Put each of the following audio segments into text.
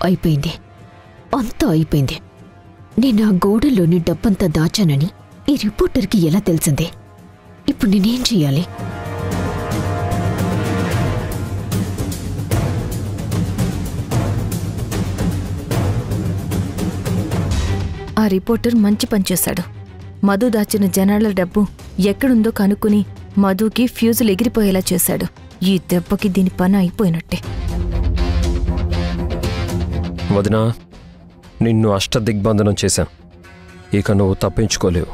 అయిపోయింది, అంతా అయిపోయింది. నేను ఆ గోడల్లోని డబ్బంతా దాచానని ఈ రిపోర్టర్కి ఎలా తెలిసింది? ఇప్పుడు నేనేం చెయ్యాలి? ఆ రిపోర్టర్ మంచి పనిచేశాడు. మధు దాచిన జనాల డబ్బు ఎక్కడుందో కనుక్కుని మధుకి ఫ్యూజులు ఎగిరిపోయేలా చేశాడు. ఈ దెబ్బకి దీని పని అయిపోయినట్టే. వదినా, నిన్ను అష్టదిగ్బంధనం చేశాను. ఇక నువ్వు తప్పించుకోలేవు.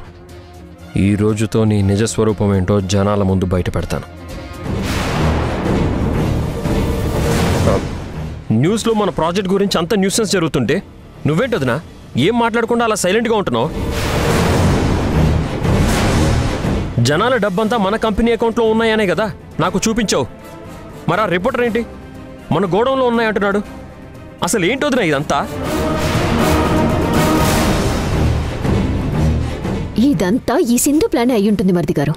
ఈ రోజుతో నీ నిజస్వరూపం ఏంటో జనాల ముందు బయట పెడతాను. న్యూస్లో మన ప్రాజెక్ట్ గురించి అంత న్యూసెన్స్ జరుగుతుంటే నువ్వేంటి వదినా ఏం మాట్లాడకుండా అలా సైలెంట్గా ఉంటున్నావు? జనాల డబ్బంతా మన కంపెనీ అకౌంట్లో ఉన్నాయనే కదా నాకు చూపించావు. మరి ఆ రిపోర్టర్ ఏంటి మన గోడౌన్లో ఉన్నాయంటున్నాడు? అసలు ఏంటి వదినా ఇదంతా? ఇదంతా ఈ సింధు ప్లానే అయ్యుంటుంది మరిది గారు.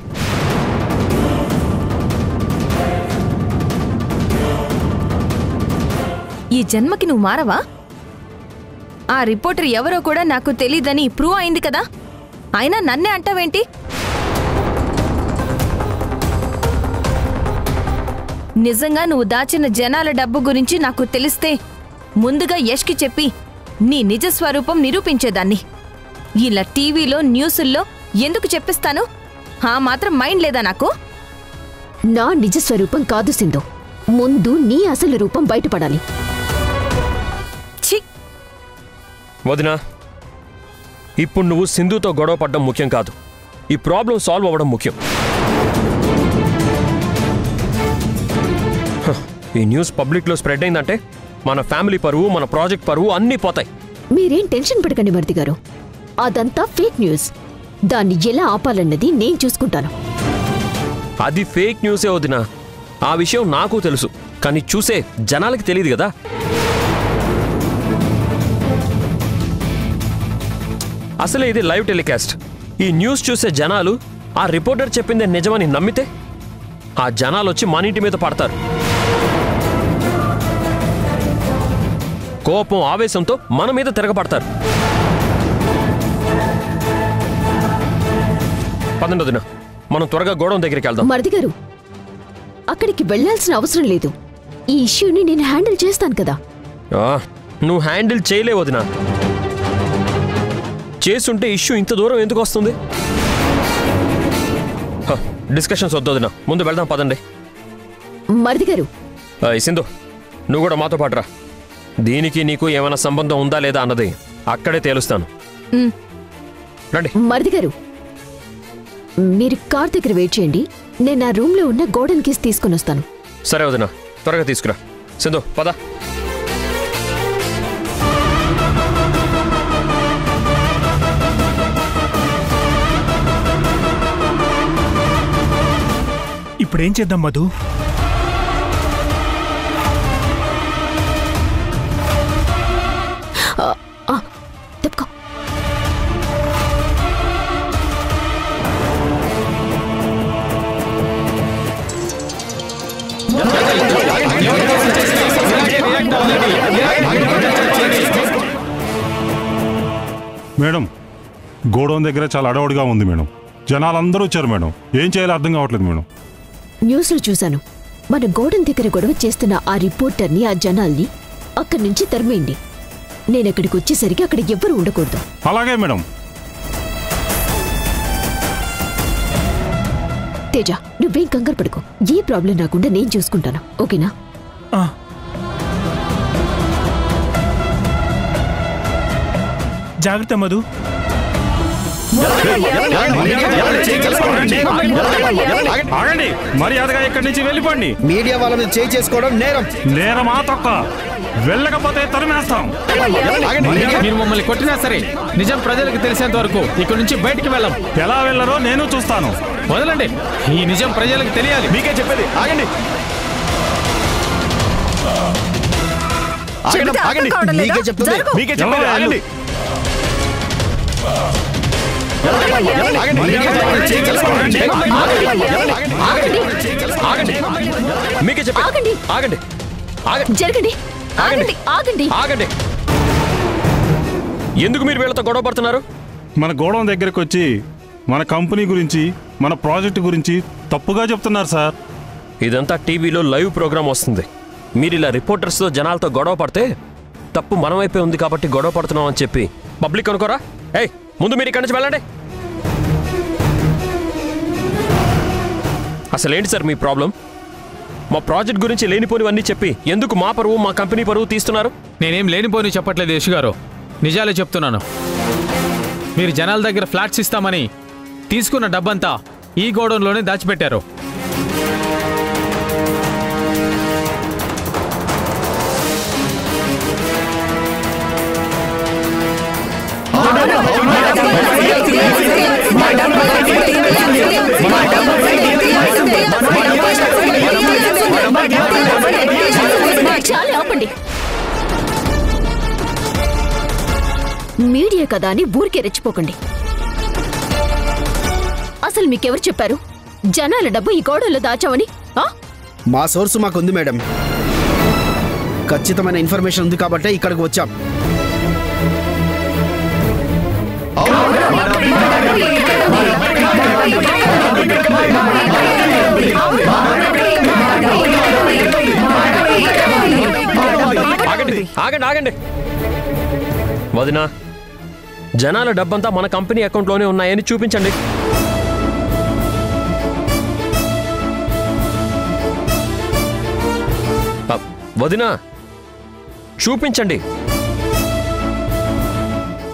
ఈ జన్మకి నువ్వు మారవా? ఆ రిపోర్టర్ ఎవరో కూడా నాకు తెలీదని ప్రూవ్ అయింది కదా, అయినా నన్నే అంటావేంటి? నిజంగా నువ్వు దాచిన జనాల డబ్బు గురించి నాకు తెలిస్తే ముందుగా యష్కి చెప్పి నీ నిజస్వరూపం నిరూపించేదాన్ని. ఇలా టీవీలో న్యూసుల్లో ఎందుకు చెప్పిస్తాను? ఆ మాత్రం మైండ్ లేదా నాకు? నా నిజస్వరూపం కాదు సింధు, ముందు నీ అసలు రూపం బయటపడాలి. ఛీ! వదినా, ఇప్పుడు నువ్వు సింధుతో గొడవ పడ్డం ముఖ్యం కాదు, ఈ ప్రాబ్లం సాల్వ్ అవ్వడం ముఖ్యం. ఈ న్యూస్ పబ్లిక్లో స్ప్రెడ్ అయిందంటే మన ఫ్యామిలీ పరువు, మన ప్రాజెక్ట్ పరువు అన్నీ పోతాయి. మీరేం టెన్షన్ పడకండి మరిది గారు, అదంతా ఫేక్ న్యూస్. దాన్ని ఎలా ఆపాలన్నది నేను చూసుకుంటాను. అది ఫేక్ న్యూసే వదినా, ఆ విషయం నాకు తెలుసు. కానీ చూసే జనాలకి తెలియదు కదా. అసలే ఇది లైవ్ టెలికాస్ట్. ఈ న్యూస్ చూసే జనాలు ఆ రిపోర్టర్ చెప్పిందే నిజమని నమ్మితే ఆ జనాలు వచ్చి మన ఇంటి మీద పడతారు. కోపం ఆవేశంతో మన మీద తిరగబడతారు. పదండి వదినా, మనం త్వరగా గోడౌన్ దగ్గరికి వెళ్దాం. మరిది గారు, అక్కడికి వెళ్లాల్సిన అవసరం లేదు. ఈ ఇష్యూని నేను హ్యాండిల్ చేస్తాను కదా. నువ్వు హ్యాండిల్ చేయలేవు వదినా. చేస్తుంటే ఇష్యూ ఇంత దూరం ఎందుకు వస్తుంది? డిస్కషన్స్ వద్దు వదినా, ముందు వెళ్దాం పదండి. మరిది గారు, సింధు నువ్వు కూడా మాతో పాటు రా. దీనికి నీకు ఏమైనా సంబంధం ఉందా లేదా అన్నది అక్కడే తేలుస్తాను. రండి. మరిది గారు, మీరు కార్ దగ్గర వెయిట్ చేయండి, నేను నా రూమ్ లో ఉన్న గోడన్ కీస్ తీసుకుని వస్తాను. సరే వదినా, త్వరగా తీసుకురా. సింధు పద. ఇప్పుడేం చేద్దాం మధు? తప్పుకో. మేడం, గోడౌన్ దగ్గర చాలా అడవుడిగా ఉంది మేడం. జనాలందరూ వచ్చారు మేడం. ఏం చేయాలో అర్థం కావట్లేదు మేడం. న్యూస్లో చూశాను, మన గోడౌన్ దగ్గర గొడవ చేస్తున్న ఆ రిపోర్టర్ని, ఆ జనాల్ని అక్కడి నుంచి తరిమేయండి. నేనక్కడికి వచ్చేసరికి అక్కడ ఎవ్వరూ ఉండకూడదు. అలాగే మేడం. తేజ, నువ్వేం కంగారు పడుకో. ఏ ప్రాబ్లం రాకుండా నేను చూసుకుంటాను, ఓకేనా? జాగ్రత్త మధు. ఆగండి, మర్యాదగా ఇక్కడి నుంచి వెళ్ళిపోండి. మీడియా వాళ్ళ మీద చేయి చేసుకోవడం నేరం. నేరమా తొక్క? వెళ్ళకపోతే తరిమేస్తాం. మీరు మమ్మల్ని కొట్టినా సరే నిజం ప్రజలకు తెలిసేంత వరకు ఇక్కడ నుంచి బయటికి వెళ్ళం. ఎలా వెళ్ళరో నేను చూస్తాను. వదలండి, ఈ నిజం ప్రజలకు తెలియాలి. మీకే చెప్పేది. ఆగండి, ఆగండి, మీకే చెప్తుంది. మీకే చెప్పేది. ఆగండి. మీకే చెప్పండి. ఆగండి. జరగండి. ఆగండి ఆగండి ఆగండి ఎందుకు మీరు వీళ్ళతో గొడవ పడుతున్నారు? మన గోడౌన్ దగ్గరకు వచ్చి మన కంపెనీ గురించి మన ప్రాజెక్టు గురించి తప్పుగా చెప్తున్నారు సార్. ఇదంతా టీవీలో లైవ్ ప్రోగ్రామ్ వస్తుంది. మీరు ఇలా రిపోర్టర్స్తో జనాలతో గొడవ పడితే తప్పు మన వైపే ఉంది కాబట్టి గొడవ పడుతున్నాం అని చెప్పి పబ్లిక్ అనుకోరా? ఏయ్ ముందు మీరు ఇక్కడి నుంచి వెళ్ళండి. అసలు ఏంటి సార్ మీ ప్రాబ్లం? మా ప్రాజెక్ట్ గురించి లేనిపోనివన్నీ చెప్పి ఎందుకు మా పరువు మా కంపెనీ పరువు తీస్తున్నారు? నేనేం లేనిపోని చెప్పట్లేదు యశ్ గారు, నిజాలే చెప్తున్నాను. మీరు జనాల దగ్గర ఫ్లాట్స్ ఇస్తామని తీసుకున్న డబ్బంతా ఈ గోడౌన్లోనే దాచిపెట్టారు. చాలా ఆపండి. మీడియా కదా అని ఊరికే రెచ్చిపోకండి. అసలు మీకెవరు చెప్పారు జనాల డబ్బు ఈ గోడౌన్లో దాచామని? మా సోర్సు మాకుంది మేడం. ఖచ్చితమైన ఇన్ఫర్మేషన్ ఉంది కాబట్టే ఇక్కడికి వచ్చాం. ఆగండి ఆగండి ఆగండి వదినా, జనాల డబ్బంతా మన కంపెనీ అకౌంట్లోనే ఉన్నాయని చూపించండి. వదినా చూపించండి.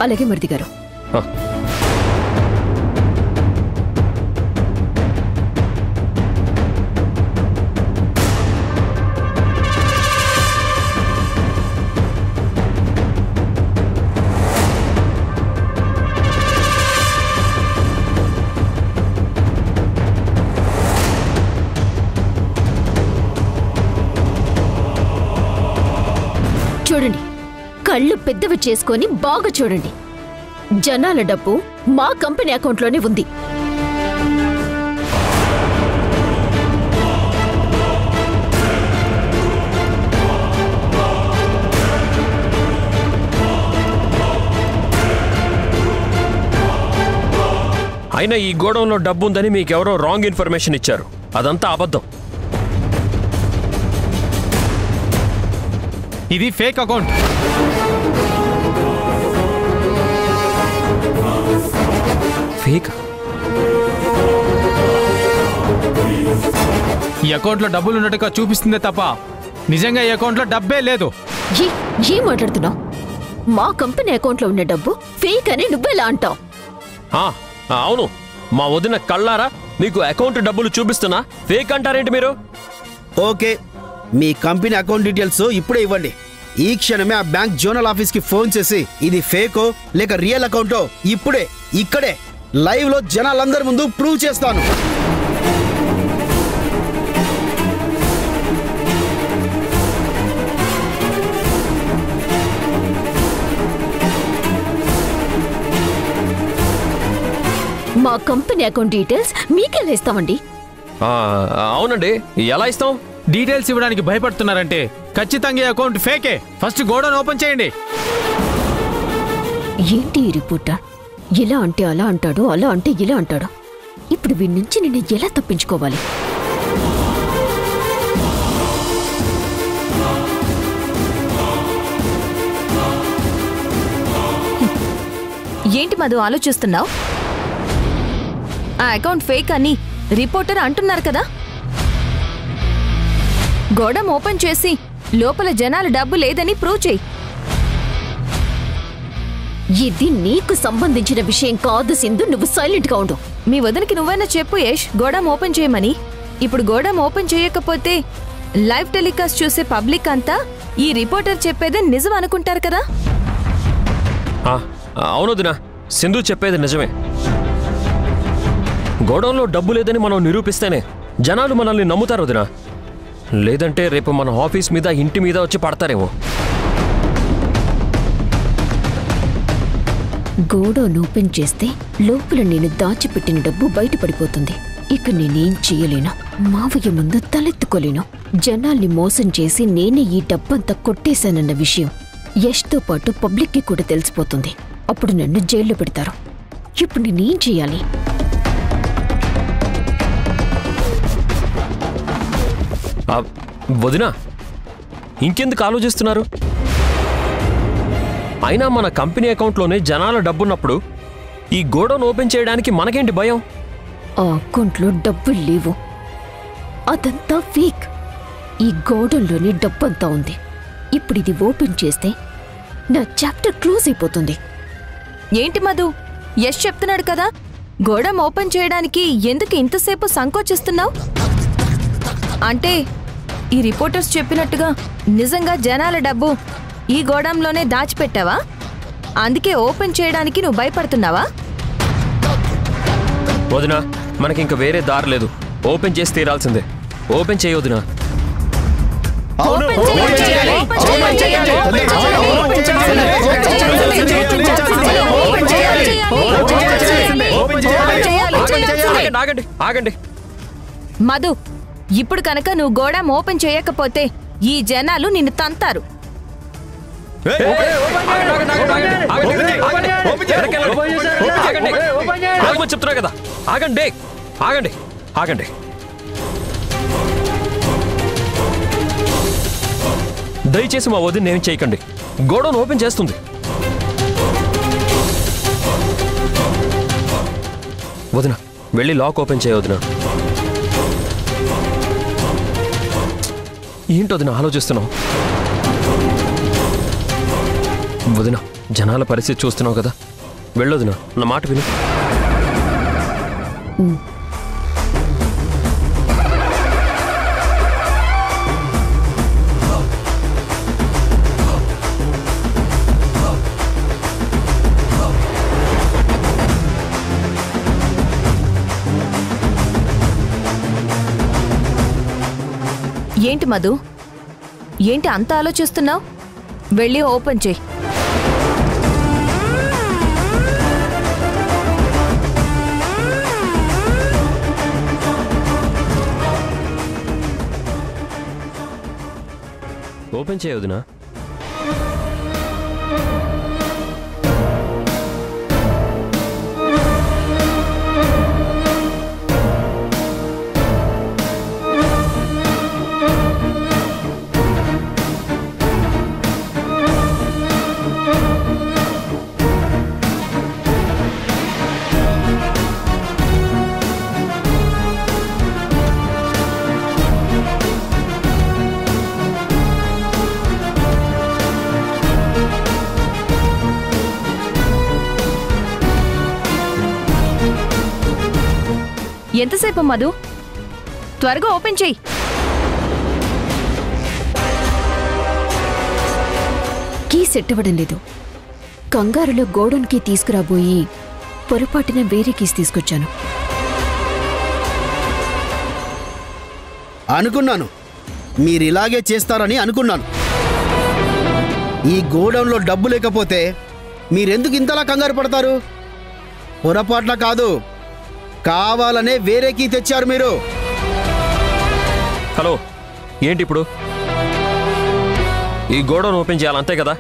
అలాగే మరిది గారు. చూడండి, కళ్ళు పెద్దవి చేసుకొని బాగా చూడండి. జనాల డబ్బు మా కంపెనీ అకౌంట్లోనే ఉంది. అయినా ఈ గోడౌన్లో డబ్బు ఉందని మీకెవరో రాంగ్ ఇన్ఫర్మేషన్ ఇచ్చారు. అదంతా అబద్ధం. ఇది ఫేక్ అకౌంట్. ఫేక్? ఈ అకౌంట్లో డబ్బులు ఉన్నట్టుగా చూపిస్తుందే తప్ప నిజంగా ఈ అకౌంట్లో డబ్బే లేదు. ఏం మాట్లాడుతున్నావు? మా కంపెనీ అకౌంట్లో ఉన్న డబ్బు ఫేక్ అని నువ్వెలా అంటావు? అవును, మా వదిన కళ్ళారా మీకు అకౌంట్ డబ్బులు చూపిస్తున్నా ఫేక్ అంటారేంటి మీరు? ఓకే, మీ కంపెనీ అకౌంట్ డీటెయిల్స్ ఇప్పుడే ఇవ్వండి. ఈ క్షణమే ఆ బ్యాంక్ జోనల్ ఆఫీస్ కి ఫోన్ చేసి ఇది ఫేకో లేక రియల్ అకౌంటో ఇప్పుడే ఇక్కడే లైవ్ లో జనాలందరి ముందు ప్రూవ్ చేస్తాను. మా కంపెనీ అకౌంట్ డీటెయిల్స్ మీకెలా ఇస్తామండి? అవునండి, ఎలా ఇస్తాం? డీటెయిల్స్ ఇవ్వడానికి భయపడుతున్నారంటే ఖచ్చితంగా అకౌంట్ ఫేకే. ఫస్ట్ గోడౌన్ ఓపెన్ చేయండి. ఏంటి ఈ రిపోర్టర్? ఇలా అంటే అలా అంటాడు, అలా అంటే ఇలా అంటాడు. ఇప్పుడు వీడి నుంచి నేను ఎలా తప్పించుకోవాలి? ఏంటి మధు ఆలోచిస్తున్నావు? ఆ అకౌంట్ ఫేక్ అని రిపోర్టర్ అంటున్నారు కదా. గోడౌన్ ఓపెన్ చేసి లోపల జనాల డబ్బు లేదని ప్రూవ్ చేయి. ఇది నీకు సంబంధించిన విషయం కాదు సింధు, నువ్వు సైలెంట్ గా ఉండు. మీ వదనికి నువ్వైనా చెప్పు యష్, గోడౌన్ ఓపెన్ చేయమని. ఇప్పుడు గోడౌన్ ఓపెన్ చేయకపోతే లైవ్ టెలికాస్ట్ చూసే పబ్లిక్ అంతా ఈ రిపోర్టర్ చెప్పేదే నిజం అనుకుంటారు కదా. అవును దినా, సింధు చెప్పేది నిజమే. గోడౌన్లో డబ్బు లేదని మనం నిరూపిస్తేనే జనాలు మనల్ని నమ్ముతారు దినా. లేదంటే రేపు మన ఆఫీస్ మీద ఇంటి మీద వచ్చి పడతారేమో. గోడౌన్ ఓపెన్ చేస్తే లోపల నేను దాచిపెట్టిన డబ్బు బయటపడిపోతుంది. ఇక నేనేం చేయలేను. మావయ్య ముందు తలెత్తుకోలేను. జనాల్ని మోసం చేసి నేనే ఈ డబ్బంతా కొట్టేశానన్న విషయం యష్తో పాటు పబ్లిక్కి కూడా తెలిసిపోతుంది. అప్పుడు నన్ను జైల్లో పెడతారు. ఇప్పుడు నేనేం చేయాలి? వదినా, ఇంకెందుకు ఆలోచిస్తున్నారు? అయినా మన కంపెనీ అకౌంట్లోనే జనాల డబ్బున్నప్పుడు ఈ గోడౌన్ ఓపెన్ చేయడానికి మనకేంటి భయం? ఆ అకౌంట్లో డబ్బులు లేవు. అదంతా ఫేక్. ఈ గోడౌన్లోని డబ్బంతా ఉంది. ఇప్పుడు ఇది ఓపెన్ చేస్తే నా చాప్టర్ క్లోజ్ అయిపోతుంది. ఏంటి మధు, యష్ చెప్తున్నాడు కదా, గోడం ఓపెన్ చేయడానికి ఎందుకు ఇంతసేపు సంకోచిస్తున్నావు? అంటే ఈ రిపోర్టర్స్ చెప్పినట్టుగా నిజంగా జనాల డబ్బు ఈ గోడంలోనే దాచిపెట్టావా? అందుకే ఓపెన్ చేయడానికి నువ్వు భయపడుతున్నావా? వదినా, మనకింక వేరే దారి లేదు. ఓపెన్ చేసి తీరాల్సిందే. ఓపెన్ చేయొద్దునా. ఆగండి ఆగండి. మధు, ఇప్పుడు కనుక నువ్వు గోడం ఓపెన్ చేయకపోతే ఈ జనాలు నిన్ను తంతారు. చెప్తున్నా కదా, ఆగండి ఆగండి ఆగండి. దయచేసి మా వదిన ఏం చేయకండి. గోడౌన్ ఓపెన్ చేస్తుంది. వదిన, వెళ్ళి లాక్ ఓపెన్ చేయవదిన. ఏంటో వదిన ఆలోచిస్తున్నావు? వదిన, జనాల పరిస్థితి చూస్తున్నావు కదా, వెళ్ళొదిన, నా మాట విను. ఏంటి మధు, ఏంటి అంత ఆలోచిస్తున్నావు? వెళ్ళి ఓపెన్ చేయి. ఓపెన్ చేయొద్దునా. ఎంతసేపు మధు, త్వరగా ఓపెన్ చెయ్యి. కీ సెట్ అవ్వడం లేదు. కంగారులో గోడౌన్కి తీసుకురాబోయి పొరపాటున వేరే కీస్ తీసుకొచ్చాను. అనుకున్నాను మీరిలాగే చేస్తారని అనుకున్నాను. ఈ గోడౌన్లో డబ్బు లేకపోతే మీరెందుకు ఇంతలా కంగారు పడతారు? పొరపాట్ల కాదు, కావాలనే వేరే కీ తెచ్చారు మీరు. హలో, ఏంటి ఇప్పుడు? ఈ గోడౌన్ ఓపెన్ చేయాలి, అంతే కదా?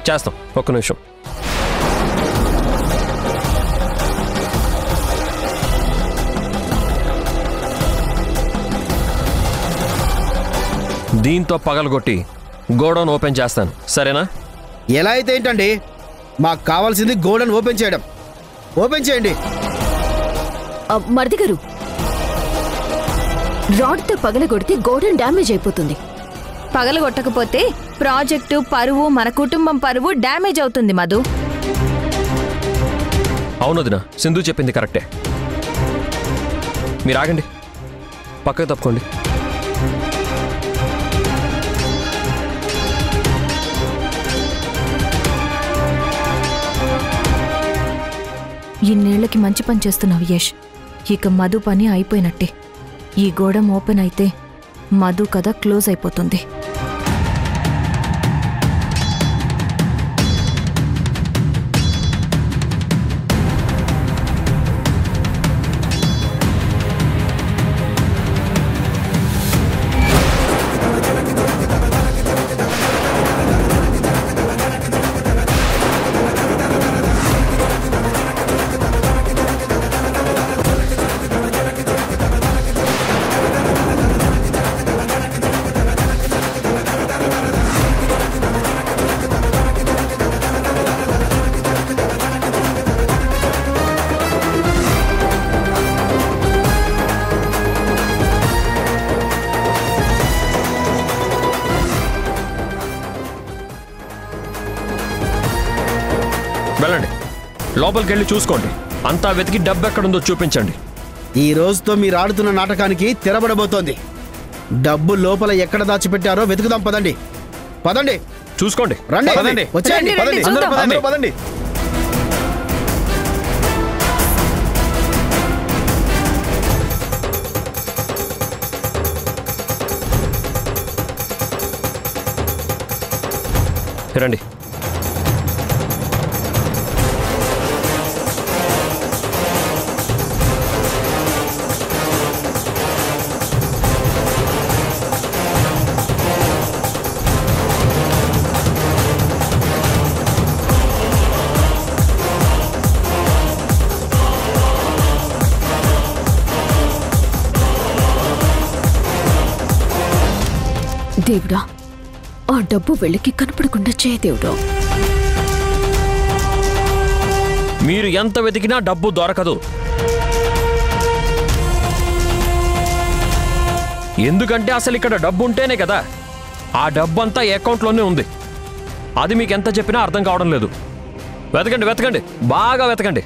చేస్తాం. ఒక్క నిమిషం. దీంతో పగలగొట్టి గోడౌన్ ఓపెన్ చేస్తాను, సరేనా? ఎలా అయితే ఏంటండి, మాకు కావాల్సింది గోడౌన్ ఓపెన్ చేయడం. ఓపెన్ చేయండి. మరిది గారు, రాడ్తో పగలగొడితే గోడౌన్ డ్యామేజ్ అయిపోతుంది. పగలగొట్టకపోతే ప్రాజెక్టు పరువు, మన కుటుంబం పరువు డ్యామేజ్ అవుతుంది మధు. అవునదినా, సింధు చెప్పింది కరెక్టే. మీరు ఆగండి, పక్కకు తప్పుకోండి. ఇన్నేళ్లకి మంచి పని చేస్తున్నావు యష్. ఇక మధు పని అయిపోయినట్టే. ఈ గోడం ఓపెన్ అయితే మధు కథ క్లోజ్ అయిపోతుంది. లోపలికి వెళ్ళి చూసుకోండి. అంతా వెతికి డబ్బు ఎక్కడుందో చూపించండి. ఈ రోజుతో మీరు ఆడుతున్న నాటకానికి తెరబడబోతోంది. డబ్బు లోపల ఎక్కడ దాచిపెట్టారో వెతుకుదాం. పదండి పదండి, చూసుకోండి. రండి పదండి. వచ్చేయండి, రండి, పదండి. చూద్దాం. అందరూ పదండి. రండి. దేవుడా, ఆ డబ్బు వెళ్ళకి కనపడకుండా చేయ దేవుడా. మీరు ఎంత వెతికినా డబ్బు దొరకదు. ఎందుకంటే అసలు ఇక్కడ డబ్బు ఉంటేనే కదా. ఆ డబ్బు అంతా అకౌంట్లోనే ఉంది. అది మీకు ఎంత చెప్పినా అర్థం కావడం లేదు. వెతకండి వెతకండి, బాగా వెతకండి.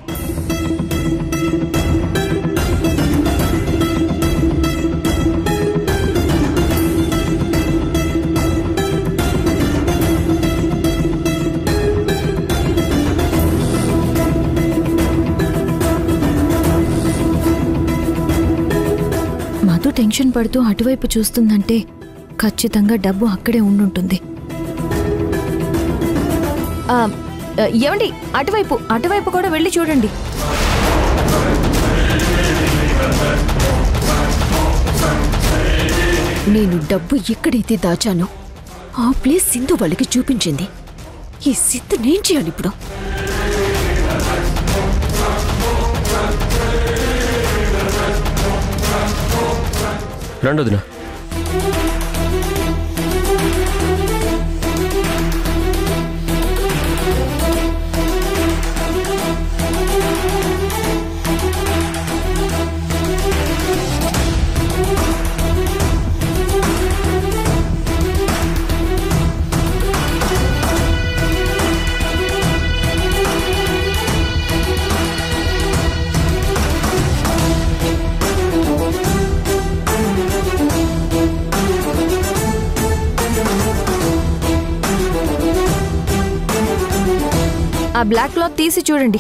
మధు టెన్షన్ పడుతూ అటువైపు చూస్తుందంటే ఖచ్చితంగా డబ్బు అక్కడే ఉండుంటుంది. ఏమండి, అటువైపు కూడా వెళ్ళి చూడండి. నేను డబ్బు ఎక్కడైతే దాచానో ఆ ప్లేస్ సింధు వాళ్ళకి చూపించింది. ఈ సింధు నేను చేయాలి ఇప్పుడు. రెండోదిన ఆ బ్లాక్ క్లాత్ తీసి చూడండి.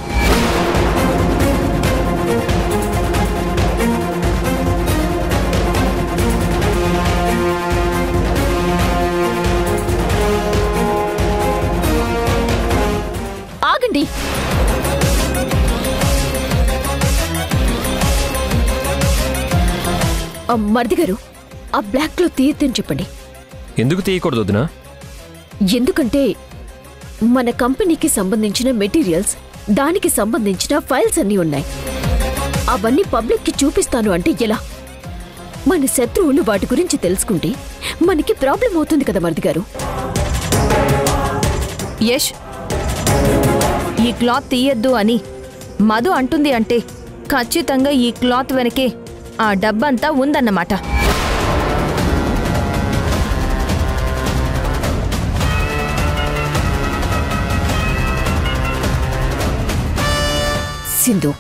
ఆగండి. మరిది గారు, ఆ బ్లాక్ క్లాత్ తీయొద్దని చెప్పండి. ఎందుకు తీయకూడదు వదినా? ఎందుకంటే మన కంపెనీకి సంబంధించిన మెటీరియల్స్, దానికి సంబంధించిన ఫైల్స్ అన్నీ ఉన్నాయి. అవన్నీ పబ్లిక్కి చూపిస్తాను అంటే ఎలా? మన శత్రువులు వాటి గురించి తెలుసుకుంటే మనకి ప్రాబ్లం అవుతుంది కదా మరిది గారు. యష్, ఈ క్లాత్ తీయద్దు అని మధు అంటుంది అంటే ఖచ్చితంగా ఈ క్లాత్ వెనకే ఆ డబ్బంతా ఉందన్నమాట. సింధు,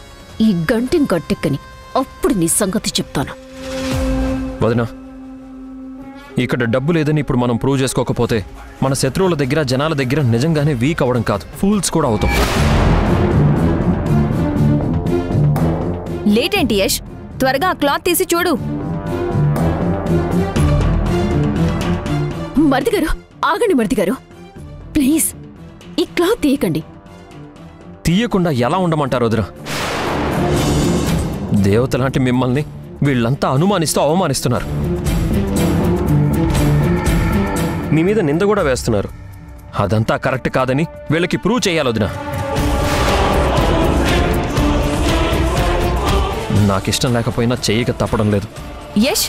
ఈ గంటెం గట్టెక్కని అప్పుడు నీ సంగతి చెప్తాను. వదినా, ఇక్కడ డబ్బు లేదని ఇప్పుడు మనం ప్రూవ్ చేసుకోకపోతే మన శత్రువుల దగ్గర, జనాల దగ్గర నిజంగానే వీక్ అవ్వడం కాదు, ఫూల్స్ కూడా అవుతాం. లేట్ ఏంటి యష్, త్వరగా ఆ క్లాత్ తీసి చూడు. మరిది గారు, ఆగండి మరిది గారు, ప్లీజ్ ఈ క్లాత్ తీయకండి. తీయకుండా ఎలా ఉండమంటారు వదినా? దేవతలాంటి మిమ్మల్ని వీళ్ళంతా అనుమానిస్తూ అవమానిస్తున్నారు. మీ మీద నింద కూడా వేస్తున్నారు. అదంతా కరెక్ట్ కాదని వీళ్ళకి ప్రూవ్ చేయాలి వదినా. నాకిష్టం లేకపోయినా చేయక తప్పడం లేదు. యష్,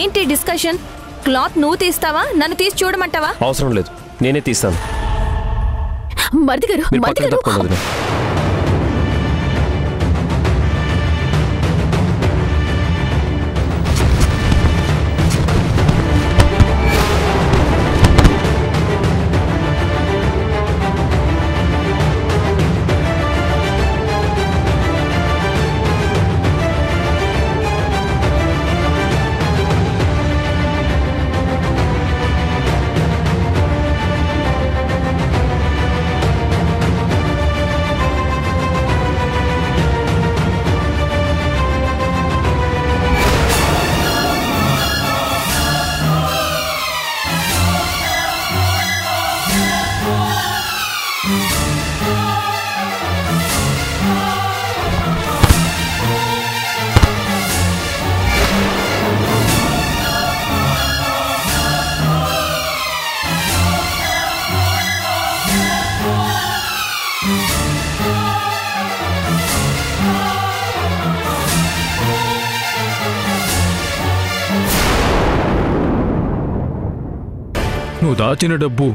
ఏంటి డిస్కషన్? క్లాత్ నువ్వు తీస్తావా, నన్ను తీసి చూడమంటావా? అవసరం లేదు, నేనే తీస్తాను. మరిది గారు, మీరు మరిది పక్కన గారు, తప్పకుండా వదినా. నువ్వు దాచిన డబ్బు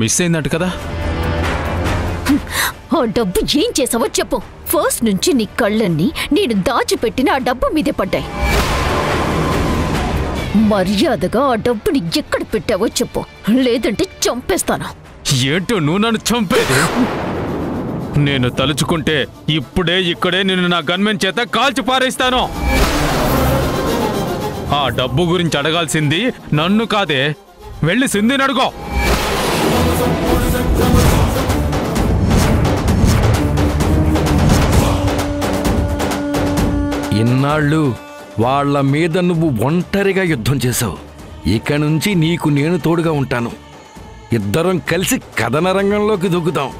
మిస్ అయిందంట కదా? ఆ డబ్బు ఏం చేసావో చెప్పు. ఫస్ట్ నుంచి నీ కళ్ళన్నీ నేను దాచిపెట్టిన ఆ డబ్బు మీదే పడ్డాయి. మర్యాదగా ఆ డబ్బుని ఎక్కడ పెట్టావో చెప్పు, లేదంటే చంపేస్తాను. ఏంటో నువ్వు నన్ను చంపేది? నేను తలుచుకుంటే ఇప్పుడే ఇక్కడే నిన్ను నా గన్మెన్ చేత కాల్చి పారేస్తాను. ఆ డబ్బు గురించి అడగాల్సింది నన్ను కాదే, వెళ్ళి సింధిని అడుగో. ఇన్నాళ్ళు వాళ్ళ మీద నువ్వు ఒంటరిగా యుద్ధం చేశావు. ఇక నుంచి నీకు నేను తోడుగా ఉంటాను. ఇద్దరం కలిసి కథన రంగంలోకి దూకుదాం.